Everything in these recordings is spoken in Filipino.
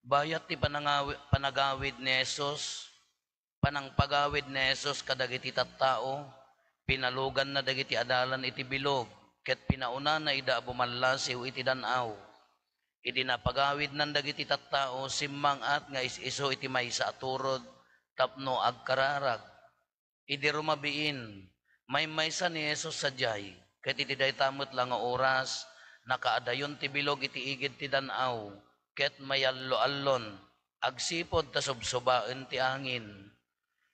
Bayat ti panagawid ni Jesus, panang pagawid ni Jesus kadagiti tattao, pinalugan na dagiti adalan iti bilog, ket pinauna na ida bumalasiw iti danaw. Idi napagawid nan dagiti tattao, simmang at nga is-iso iti maysa aturod, tapno agkararag. Idi rumabiin, may maysa ni Jesus sadyay, ket iti daytamot lang nga oras, nakaadayon ti bilog iti igid ti danaw, ket mayallo-allon, agsipod ta subsubaen ti angin.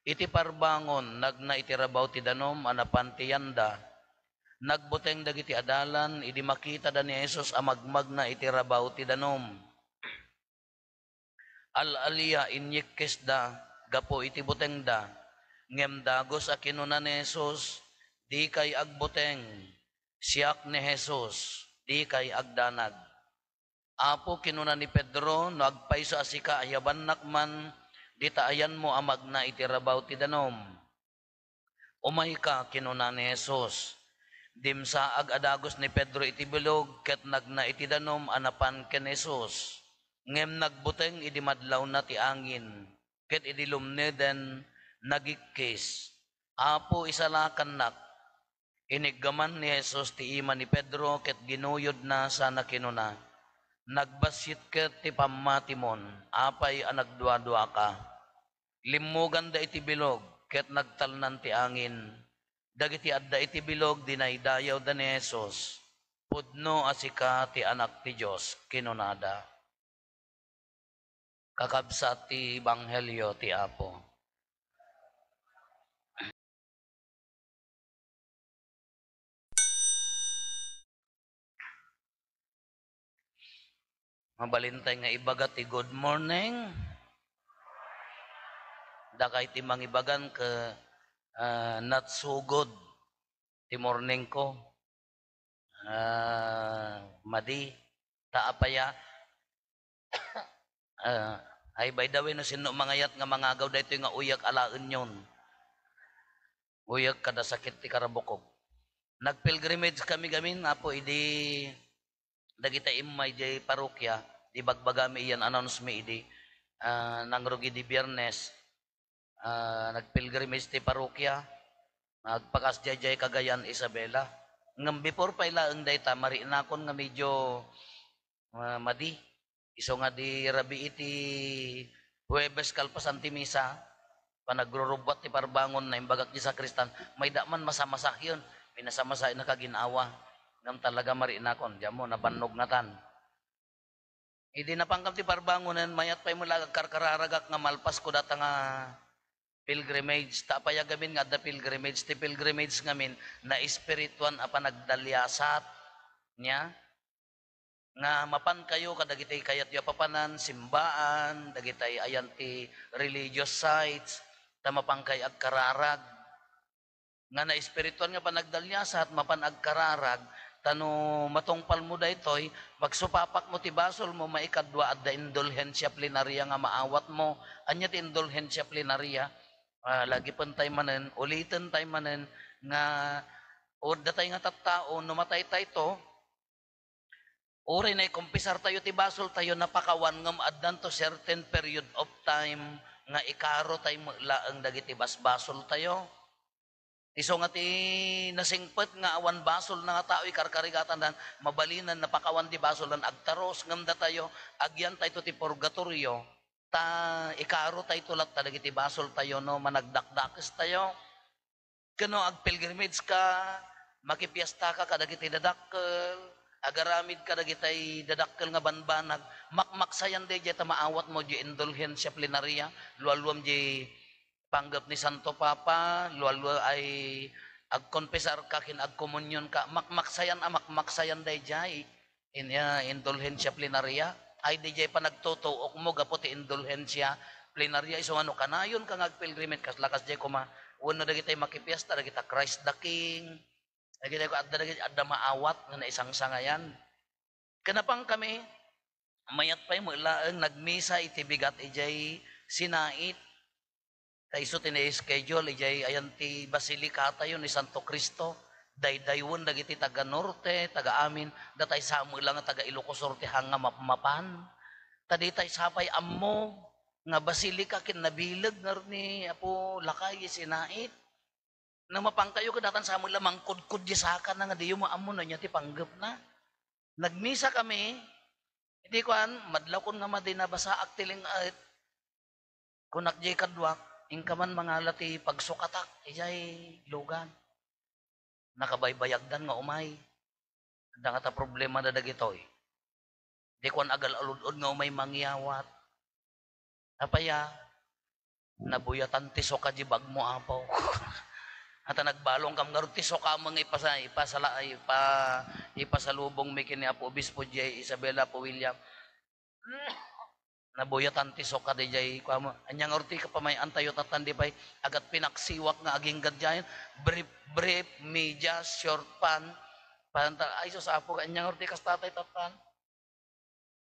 Iti parbangon, nagna iti rabaw ti danom, anapan ti yanda. Nagbuteng dagiti adalan, idi makita da ni Jesus amagmag na iti rabaw ti danom. Al-aliya inyikis da, gapo iti buteng da, ngem dagos a kinuna ni Jesus, di kay agbuteng, siyak ni Jesus, di kay agdanag. Apo kinuna ni Pedro, no agpayso asika ayaban nakman, di taayan mo amag na iti rabaw ti danom. Umay ka kinuna ni Jesus, dimsa ag-adagos ni Pedro iti bilog, ket nagna iti danom anapan ken Jesus. Ngem nagbuteng idi madlaw na ti angin, ket idi lumneden nagikis. Apo isalakan nak, iniggaman ni Jesus ti ima ni Pedro, ket ginuyod na sana kinuna. Nagbasyit ket ti pammatimon, apay anagdua-dua ka. Limugan da iti bilog, ket nagtalnan ti angin. Dagiti adda iti bilog, dinaydayaw da ni Jesus. Pudno asika ti anak ti Diyos, kinunada. Kakabsat ti Ebanghelyo ti Apo. Mabalintay nga ibagat ti good morning. Dakay ti mangibagan ke not so good ti morning ko. Madi, taapaya. Ay by the way, no sino mangayat nga mangagaw dayto nga uyag alaen yon. Uyag kada sakit ti karabukog. Nagpilgrimage kami gamin, apo idi dagita imay jay parokya, di bagbagami iyan announce mi idi nangrugi di Biyernes. Nagpilgrimage ti parokya, nagpakas jay Cagayan Isabela. Ngam before pa ilaeng dayta marinakon nga medyo madi. Iso nga di rabi iti Huwebes kalpasan ti misa, panagrurubat ti parbangon na imbagak di sakristan, may daman masamasa yun. Pinasamasa na kaginawa. Ngam talaga marinakon, diyan mo nabannog natan. Idi napangkam ti parbangonan, mayat pa'y mula karkararagak nga malpas ko data nga pilgrimage. Tapaya gamin nga da pilgrimage. Ti pilgrimage ngamin na espirituan apa nagdalyasat niya. Nga mapan kayo kadagitay kayat yu papanan, simbaan, dagitay ayan ti religious sites, tamapang kay agkararag. Nga na espirituan nga panagdalyasat, mapan agkararag, tano matungpal mo da itoy, magsupapak mo ti basol mo, maikadwa at da indulhensya plenaria nga maawat mo, anya ti indulhensya plenaria, lagi pantay manen, ulitin tay manen, nga o datay nga tattao, numatay tayo to, uri na ikumpisar tayo ti basol tayo napakawan ngam addan to certain period of time nga ikaro tayo laeng dagiti basbasol tayo. Iso nga ti nasingpet nga awan basol na nga tao ikarkarigatan dan mabalinan napakawan ti basol dan agtaros ngam da tayo agyan tayo ti purgatorio ta ikaro tayo tulat ta dagiti basol tayo no managdakdakes tayo. Kano agpilgrimage ka, makipiesta ka kadagiti dadakkel, agaramid ka dagitay dadakkel nga banbanag, makmaksayan de ta maawat mo di indulhensya plenaria, lualwam di panggap ni Santo Papa, lualwa ay agkonfesar ka kin agkomunyon ka, makmaksayan day jay indulhensya plenaria, ay di jay pa nagtutuok mo gapo ti indulhensya plenaria iso ano kanayon ka ngagpilgrimage kas lakas jay kuma uno dagitay makipiesta dagita Christ the King. Dagitay ko adda maawat nga isang sangayan. Kanapang kami mayat pay mo laeng nagmisa iti bigat ijay sinait. Kaiso tini-schedule ijay ayan ti Basilika tayo ni Santo Cristo. Daydaywon dagiti taga Norte, taga amin, datay samo lang taga Ilocos Norte hanga mapan. Taditay sapay ammo nga basilika kin nabilag nga ron ni Apo Lakay sinait. Na mapangkayo ka datan sa amon lamang kudkud di saka na nga di yung maamon na niya ti panggap na. Nagmisa kami, hindi ko madlaw kon nga madinabasa aktiling at kunak jay kadwak, ingkaman mga lati pagsukatak, ijay lugan. Nakabaybayagdan nga umay. Ada nga ta problema na dagitoy. Di ko agal aludod nga umay mangyawat. Apaya, nabuyatan tiso ka jibag mo apaw. At nagbalong kam nga tiso ka mga ipasalubong mi kini Apo Obispo J. Isabela po William. Nabuyatan tiso ka di jay anyang orti ka pa may antayo tatan di pay agat pinaksiwak nga aging gadyayan brief media short pan panta ay so sa apo anyang orti kas tatay tatan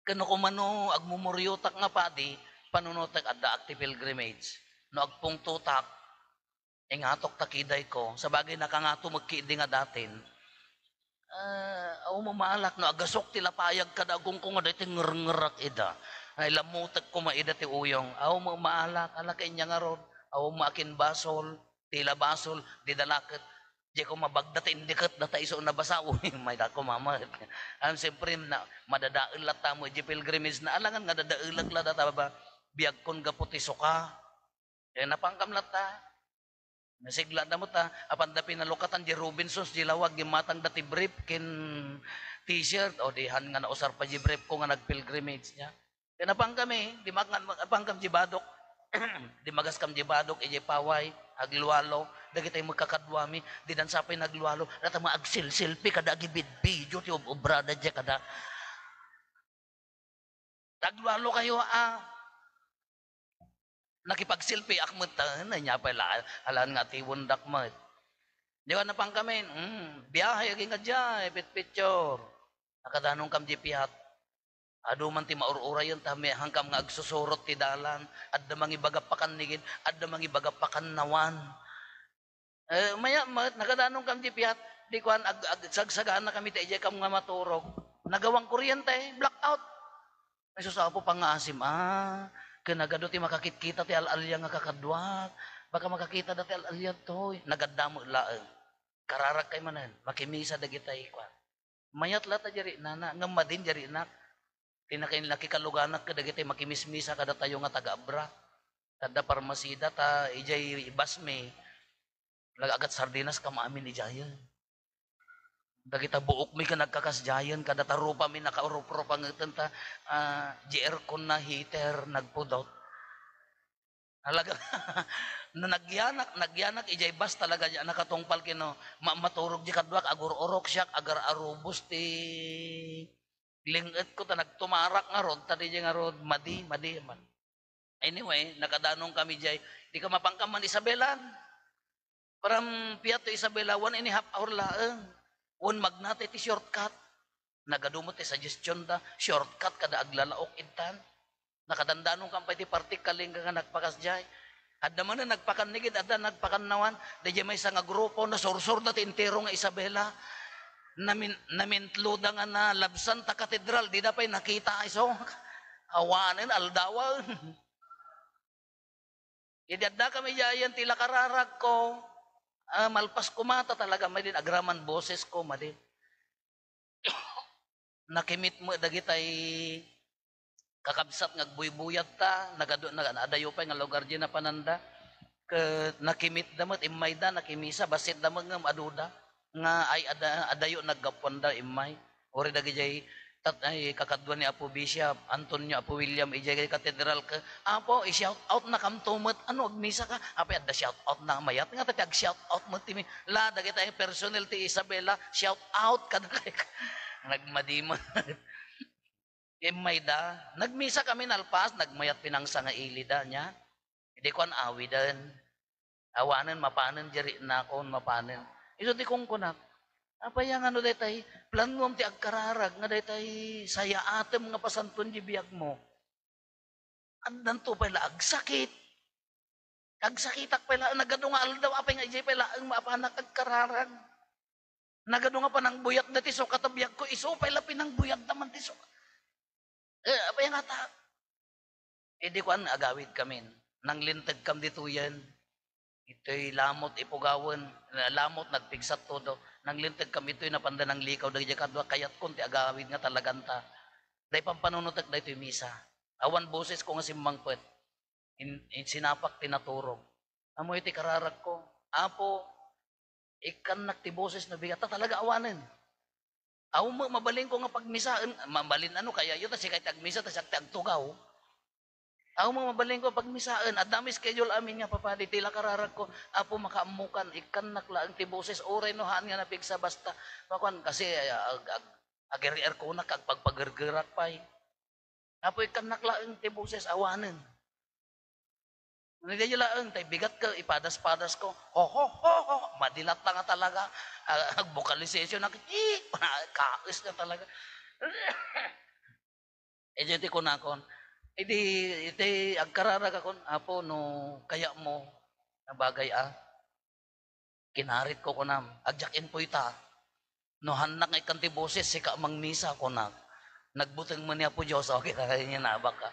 kano ko mano agmumuryotak nga padi panunotek adda active pilgrimage no agpung tutak ingatok takiday ko sa bagay nakangato magkiidi nga datin aw mamaalak no agasok tilapayag kadagong ko nga dati ngerngerak ida ay lamutek ko maida ti uyong aw mo maalak ala kay nya nga rod aw maakin basol tila basol di dalaket di ko mabagdat indiket data iso nabasa uy may dako mama ang siyempre na madadael lata mo di pilgrimage na alangan nga dadaelag la data ba biag kon gaputi suka kaya napangkam lata nasigla na mo ta apan da pinalukatan di Robinsons di lawag di matang dati brief kin t-shirt o dihan nga nausar pa di brief ko nga nagpilgrimage niya. Kaya napang kami, di mapangkam jibadok, di magas kam jibadok, ije paway, agluwalo, dagi tayo magkakadwami, di dan sapay nagluwalo, nata mga agsil-silpi, kada agibid video, ti obrada dya, kada. Agluwalo kayo, nakipagsilpi, akmat, na niya pala, alaan nga tiwon dakmat. Di ba napang kami, biyahe, aging nga dya, pit-picture, nakadanong kam jipihat, ado man ti maururayan tami hangkam nga agsusurot ti dalan adda mangi bagapakan nigin adda mangi bagapakan nawan maya nakadanong kam ti piat di kuan sagsagaan na kami ti ijay kam nga maturog nagawang kuryente blackout ay susapo pangaasim kanagado ti makakit-kita ti al-alya nga kakadwak baka makakita dati al-alya toy nagadamo laeng kararag kay manan makimisa dagitay kuan mayat lata jari nana nga madin jari nak tinakain laki kaluganak kada gitay makimismisa kada tayo nga taga-abra kada parmasida ta ijay basme lagagat sardinas ka maamin ijayan dagita buok mi ka nagkakasjayan kada tarupa mi nakaurup-rupa ngeten ta GR kon na heater nagpudot halaga na nagyanak ijay bas talaga ya nakatungpal kino maturog di kadwak agur orok siyak agar arubos ti linget ko ta nagtumarak nga rod tadi nga rod madi man anyway nakadanong kami jay di ka mapangkaman Isabelan param piato Isabela 1.5 hour laeng un magnate ti shortcut nagadumot ti suggestion da shortcut kada aglalaok intan nakadandanong kam pa ti partikaling nga nagpakas jay adda man na nagpakanigid adda nagpakannawan da jay may nga grupo na sursur na ti entero nga Isabela namintluda nga na labsan ta katedral di na pa'y nakita iso awanin aldawan idadda kami yayan tila kararag ko malpas kumata talaga may din agraman boses ko madin nakimit mo dagitay kakabsat ngagbuybuyat ta nagadayo pa nga lugar di na pananda nakimit damot imayda nakimisa basit damot nga aduda nga ay adayo naggaponda imay ori dagi jay ay kakadwa ni Apo Bishop Antonio Apo William ijay katedral ka apo i-shout out na kam tumot ano agmisa ka apay adda shout out na mayat nga tati ag shout out mo timi la dagi tay personnel ti Isabela shout out kada kay nagmadimon imay da nagmisa kami nalpas nagmayat pinangsa nga ilida nya hindi ko awi dan awanen mapanen jeri na kon mapanen iso ti kong kunat apaya nga no daytay planom ti agkararag nga daytay saya atem nga pasanton di biag mo andan to pala agsakit agsakitak pala nagado nga aldaw apay nga ijay pala ang maapanak agkararag nagado nga panang buyat dati so katabiag ko iso pala pinang buyat naman ti so apay nga ta di ko agawid kami. Nang lintag kam dito yan. Ito'y lamot ipugawan. Lamot nagpigsat todo. Nang lintag kam ito'y napanda ng likaw. Dagya kadwa kayat kun ti agawid nga talaganta. Dahil pampanunutak da ito'y misa. Awan boses ko nga simbang puwet. Sinapak tinaturog. Amo iti kararag ko. Apo, ikan naktiboses na bigat. Talaga awanin. Aw mo mabaling ko nga pagmisaan, mabalin ano kaya yun si kahit agmisa tas agtugaw. Aw mo mabaling ko pagmisaan, at dami schedule amin nga papadi tila kararag ko, apo makaamukan ikan naklaan ti boses oray no haan nga napigsa basta makuan kasi ager ko na kag pagpaggergerak pay. Apo ikan naklaan ti boses awanen. Hindi lang, tay bigat ka, ipadas-padas ko. Ho, ho, ho, ho. Madilat na nga talaga. Vocalization na, kais na talaga. Edi ko na kon. Edi, agkararag ako, apo, no, kaya mo, na bagay kinarit ko kunam. Agjakin po ita. No, hanak nga ikanti boses, sika mang misa ko na. Nagbutang mo niya po Diyos, okay, kaya niya nabak ka.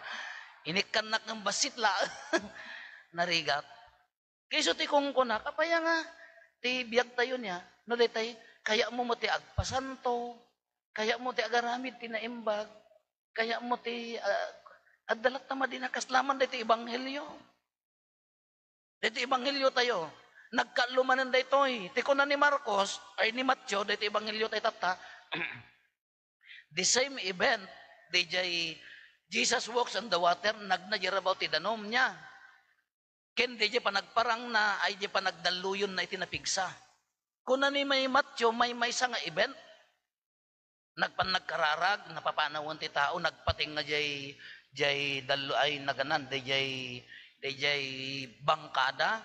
Inikanak ng basit lang. Narigat. Kayso ti kung kuna, kapaya nga, ti biyag tayo niya, no detay, kaya mo ti agpasanto, kaya mo ti agaramid ti naimbag, kaya mo ti adalat na madinakaslaman dito ibanghelyo. Dito ibanghelyo tayo. Nagkalumanan dito ti kuna ni Marcos, ay ni Matthew, dito ibanghelyo tayo tata, the same event, Jesus walks on the water, nagnajarabaw ti danom niya. Ken di pa nagparang na, ay di pa nagdaluyon na itinapigsa. Kung ni may Matthew, may isa nga event, nagkararag, napapanawan ti tao, nagpating nga jay dalo ay naganan, jay bangkada,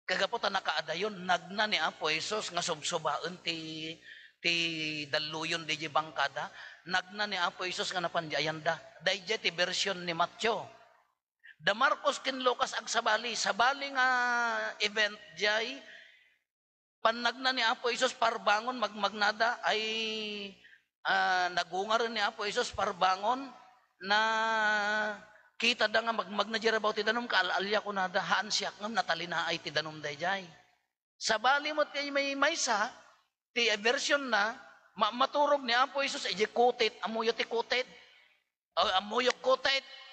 kagaputan nakaada yun, nagna ni Apo Jesus, nga subsubaan ti daluyon di bangkada, nagna ni Apo Jesus nga napanjayanda, dayjay ti version ni Matthew. Da Marcos ken Lucas ag sabali nga event jay panagna ni Apo Isus parbangon magmagnada ay nagungar ni Apo Isus parbangon na kita da nga magmagna jarabaw ti danom kaalalya ko nada haan siya ngam natalina ay ti danom dayjay. Sabali mo ti may maysa ti version na maturog ni Apo Isus ay kutit amuyo ti kutit. Amuyo kutit.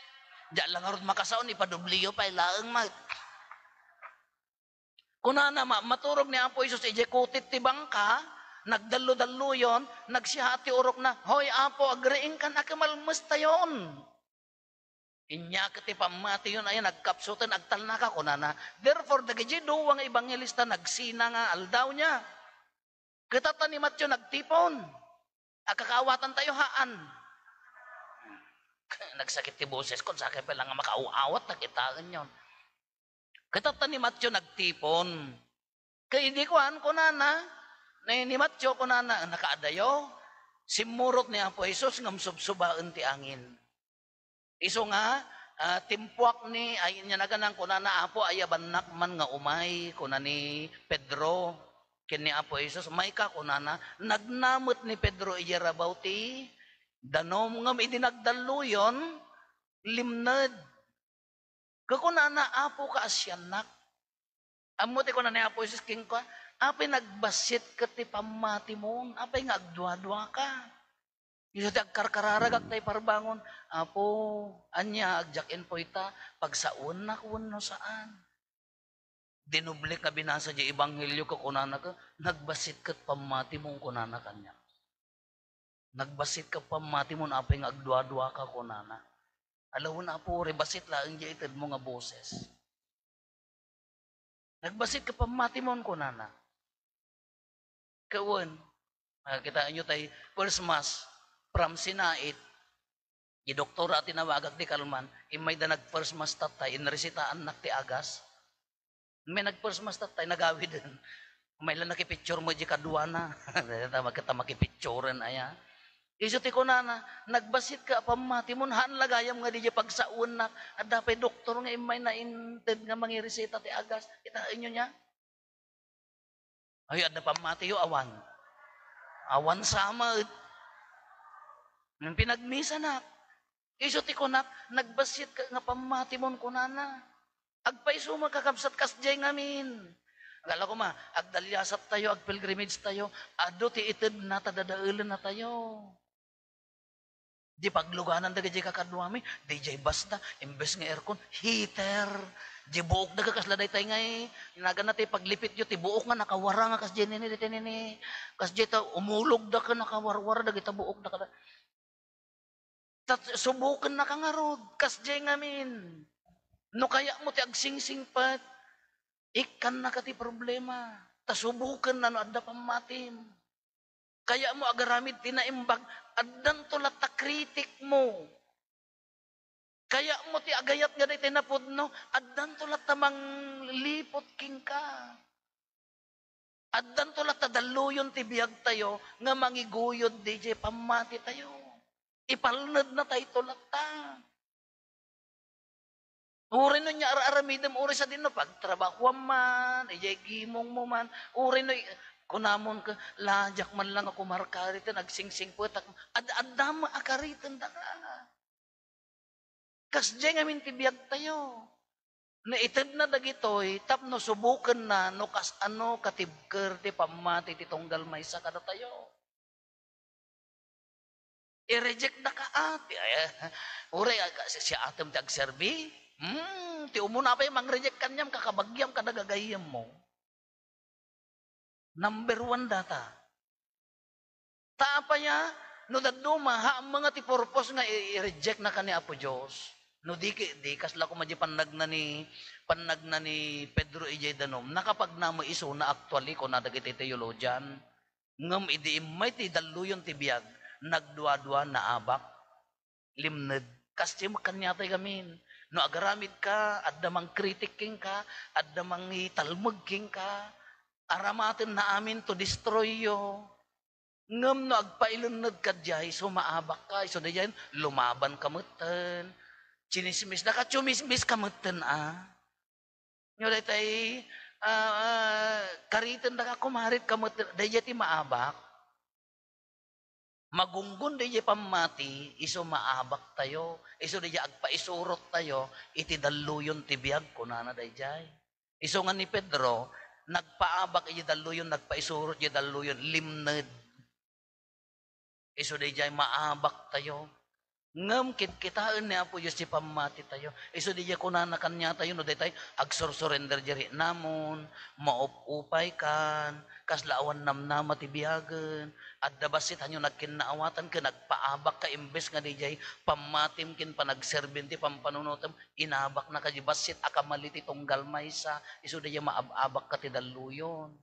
Diyan lang aron makasaon, ipadubliyo pa, ilaang mag. Kunana, maturog ni Apo Isus, ijekutit ti bangka, nagdalo-dalo yon, nagsihati urok na, hoy Apo, agreing ka na kamalmas tayon. Inya kati pamati yun, ayan, nagkapsutan, agtal na ka, kunana. Therefore, dagijido, ang ebangelista, nagsina nga aldaw niya. Kitata ni Matthew, nagtipon. Agkakawatan tayo haan. Nagsakit ti boses ko, sakit pa lang nga makauawat, nakitaan yun. Katata ni Matthew nagtipon. Kaya di ko na, ni Matthew ko na, nakaadayo, simurot ni Apo Jesus, ngamsubsubaan ti angin. Iso nga, timpuak ni, ay niya naganang ko na, Apo, ayabanak man nga umay, ko na ni Pedro, kin ni Apo Jesus, may ka ko na, nagnamot ni Pedro iyarabaw ti, danom nga may dinagdaluyon, limnad. Kakuna na Apo ka asyanak. Amuti ko na ni Apo Jesus king ko, apay nagbasit ka ti pamati mo, apay nga agdwa-dwa ka. Isa ti agkarkararagak tayo parbangon, Apo, anya, agjakin po ita, pagsaon na kuwan no saan. Dinublik na binasa di ebanghelyo ka kunana ka, nagbasit ka pamati mong kunana kanya. Nagbasit ka pamati mo na apay nga agdwa-dwa ka kunana. Alaw na po, rebasit lang di itad mo nga boses. Nagbasit ka pamati mo kunana. Kawan, kita nyo tayo, first mass, from Sinait, i-doktora tinawagag di Kalman, imay da nag-first mass tatay, inaresitaan nak ti agas. May nag-first mass tatay, nagawid din. May lang nakipicture mo di kadwana. Kita makipicturean aya. Iso ti ko na, nagbasit ka pamati mo, haan lagayam nga di pagsaun na, at dapat doktor nga imay na inted nga mangiresita ti agas. Kita inyo niya? Ay, ada pamati yo, awan. Awan sama. Nang pinagmisa na. Iso ti kunak, nagbasit ka nga pamatimon ko na. Agpaiso makakabsat kasjay ngamin. Akala ko agdalyasat tayo, agpilgrimage tayo, ado ti ited na tadadaulan na tayo. Di pagluganan daga jay kakadwami, di jay basta, imbes nga aircon, heater. Di buok daga kasladay tayo ngay, inaga na tayo paglipit yun, ti buok nga nakawara nga kas jay nini, dito nini. Kas jay ta, umulog da ka nakawarwara, daga ta buok da ka. Subukan na ka nga rod, kas jay ngamin. No kaya mo ti agsingsing pat, ikan na ka ti problema. Tasubukan na no adda pamatim. Kaya mo agaramid tinaimbag, addan tulat ta kritik mo. Kaya mo ti agayat nga day tinapod no, addan tulat ta manglipot king ka. Addan tulat ta daluyon ti biyag tayo, nga mangiguyod di jay pamati tayo. Ipalnad na tayo tulat ta. Uri no niya aramidem, uri sa din no, pagtrabaho man, ijay gimong mo man, uri no, kunamon ka, lajak man lang ako markaritan, nagsingsing po, adama akaritan da ka. Kasjay nga mintibiyag tayo. Na itad na dagitoy, tapno subukan na, no kas ano, katibker, ti pamati, ti tunggal may sa kada tayo. I-reject na ka ati. Uri, si atem ti agserbi, ti umuna pa yung mang-reject kanyam, kakabagyam, kadagagayam mo. Number 1 data. Taapa niya, no daduma, ang mga ti purpose nga i-reject na kani Apo Diyos. No di kasla ko madya panag na ni Pedro ijay danom, nakapag namo iso na actually ko na dagiti theologian, ngam idi may ti daluyon ti biyag, nagduwa-duwa na abak, limned, kasi makanyatay gamin. No agaramid ka, adda mang kritiking ka, adda mang talmugking ka, aramatin na amin to destroy yo. Ngam no agpailunod ka diyay, so maabak ka, so dayan, lumaban kamutan, chinismis na ka, chumismis kamutan Nga day karitan na ka, kumarit kamutan, dayan ti maabak, magunggun dayan pamati, iso maabak tayo, iso dayan agpaisurot tayo, iti daluyon ti biyag, kunana dayan. Iso nga ni Pedro, nagpaabak iya daluyon, nagpaisurot iya daluyon, limned. Iso day jay maabak tayo. Ngam kitaan ni Apo Diyos si pamati tayo. Iso day jay kunanakan niya tayo, no day tayo, agsur-surrender jari namon, maupupay kan, kaslaawan namnama tibiyagan, at dabasit hanyo nagkinaawatan ka, nagpaabak ka, imbes nga day jay, pamatim kin panagserbin ti pampanunutam, inabak na ka, basit akamaliti tunggal maysa, iso day jay maabak ka ti daluyon.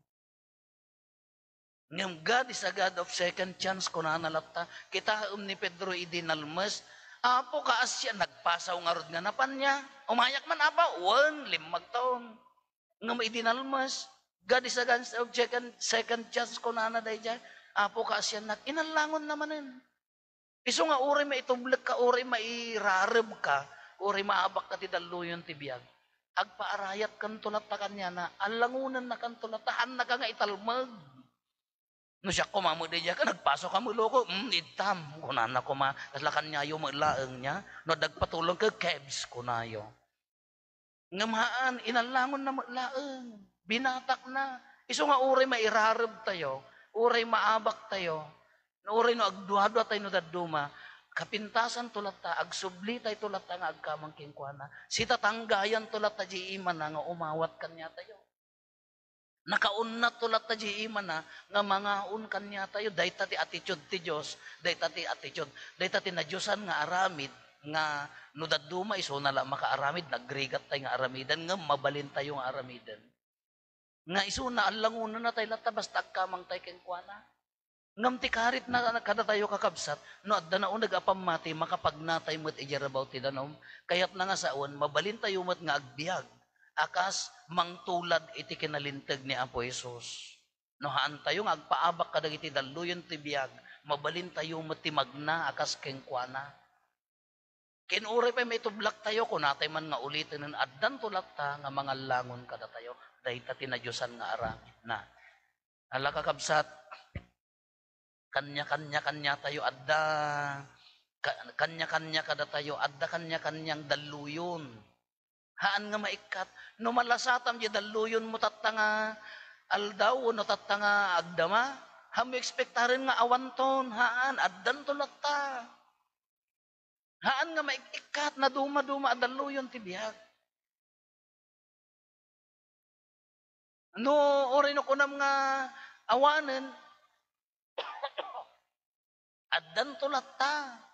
Ngam God is a God of second chance ko na nalata. Kita ni Pedro idinalmas. Apo kaas siya, nagpasaw nga rod nga napan niya. Umayak man apa, 5 taon. Ngam idinalmas. God is a God of second chance ko na naday dyan. Apo kaas siya, inalangon namanin. Iso nga uri maitublag ka, uri mairarab ka, uri maabak ka ti daluyon ti biyag. Agpaarayat kan tulata kanya na, alangunan na kan tulatahan na ka nga italmag. No siya kumamo di ka, nagpasok ka mo loko, itam, kunana ko kaslakan niya yung maglaang niya, no dagpatulong ka, kebs kunayo. Ngamaan, inalangon na maglaang, binatak na. Iso nga uri mairarab tayo, uri maabak tayo, uri no agduhado tayo no daduma, kapintasan tulat ta, agsubli tayo tulat ta nga agkamang kingkwana, sita tanggayan tulat ta di iman na nga umawat kanya tayo. Nakaunat tulat ta di iman na nga mangaun kanya tayo, dahita ti attitude ti Diyos, dahita ti attitude, dahita ti na Diyosan nga aramid, nga no daduma iso na lang makaaramid, nagrigat tayo nga aramidan, nga mabalin tayo nga aramidan. Nga iso na alangunan na tayo lata, basta agkamang tayo kengkwana. Ngam ti karit na kada tayo kakabsat, no adda na unag apamati, makapagnatay mo't ijarabaw ti danom, kayat na nga saon, mabalin tayo mo't nga agbiag, akas mangtulad iti kinalintag ni Apo Jesus. No haan tayo nga agpaabak kadag iti daluyon ti biag, mabalin tayo mo't magna akas kengkwana. Kinuri pa may tublak tayo, kung natay man nga ulitin ng addan tulak ta, nga mga langon kada tayo, dahil ta tinadyosan nga aramid na. Ala kakabsat, kanya tayo adda, kanya-kanya kada tayo, adda kanya-kanyang daluyon. Haan nga maikat, no malasatam di daluyon mo tatanga aldaw, no tatanga agdama, hamo ekspektarin nga awanton, haan, addan to latta. Haan nga maikat na duma-duma daluyon ti biyag. No, oray no kunam nga awanen, addan to latta.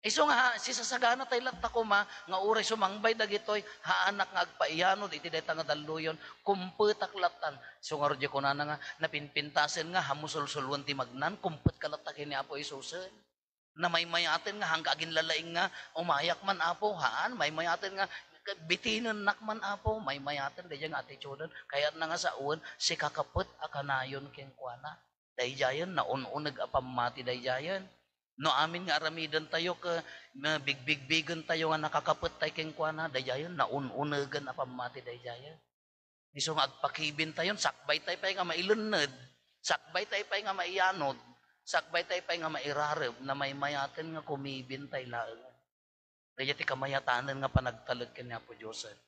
Iso nga, si sasagana tay latta ko nga uray sumangbay dagitoy, haanak nga agpaiyanod, iti dayta nga daluyon, kumpetak latan. So nga rodyo ko na nga, napinpintasin nga, hamusulsulwan ti magnan, kumpet ka latta kini Apo Isusen. Na may mayatin nga, hangga agin lalaing nga, umayak man Apo, haan, may mayatin nga, bitinan nakman Apo, may mayatin, daya nga atitudan, kaya na nga sa uwan, si kakapet, akanayon kengkwana. Dayjayan, naununag apamati dayjayan. No amin nga aramidan tayo ka bigbigbigan tayo nga nakakapet tayo kengkwana dayayon naununagan apamati dayayon. Iso nga agpakibin tayo sakbay tayo pa nga mailunod, sakbay tayo pa nga maiyanod, sakbay tayo pa nga mairareb na may mayaten nga kumibin tayo laeng. Daya ti kamayatanan nga panagtalag kanya po Diyosen.